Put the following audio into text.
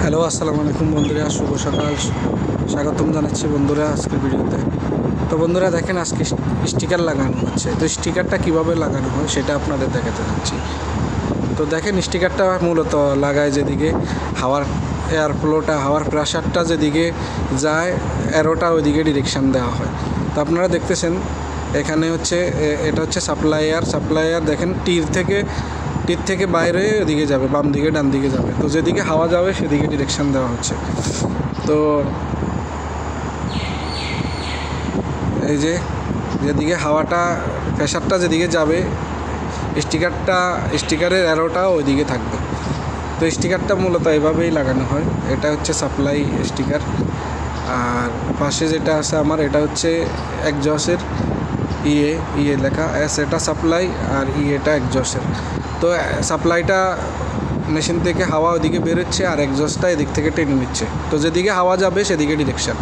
Hello, আসসালামু আলাইকুম বন্ধুরা, শুভ সকাল। স্বাগতম জানাচ্ছি বন্ধুরা আজকের ভিডিওতে। তো বন্ধুরা দেখেন, আজকে স্টিকার লাগানো হচ্ছে। তো স্টিকারটা কিভাবে লাগানো হয় সেটা আপনাদের দেখাতে যাচ্ছি। তো দেখেন, স্টিকারটা মূলত লাগায় যেদিকে হাওয়ার এয়ার ফ্লোটা, হাওয়ার প্রেশারটা যেদিকে যায়, অ্যারোটা ওইদিকে ডিরেকশান দেওয়া হয়। তো আপনারা দেখতেছেন এখানে হচ্ছে এটা হচ্ছে সাপ্লাইয়ার দেখেন টির থেকে বাইরে ওদিকে যাবে, বাম দিকে ডান দিকে যাবে। তো যেদিকে হাওয়া যাবে সেদিকে ডিরেকশান দেওয়া হচ্ছে। তো এই যে যেদিকে হাওয়াটা প্রেশারটা যেদিকে যাবে, স্টিকারের অ্যারোটা ওইদিকে থাকবে। তো স্টিকারটা মূলত এভাবেই লাগানো হয়। এটা হচ্ছে সাপ্লাই স্টিকার। আর পাশে যেটা আছে আমার, এটা হচ্ছে এক্সজস্টের ইয়ে লেখা এস, এটা সাপ্লাই, আর এটা এক্সজস্টের। তো সাপ্লাইটা মেশিন থেকে হাওয়া ওদিকে বেরোচ্ছে, আর এক্সজস্টটা এদিক থেকে টেনে নিচ্ছে। তো যেদিকে হাওয়া যাবে সেদিকে ডিরেকশান।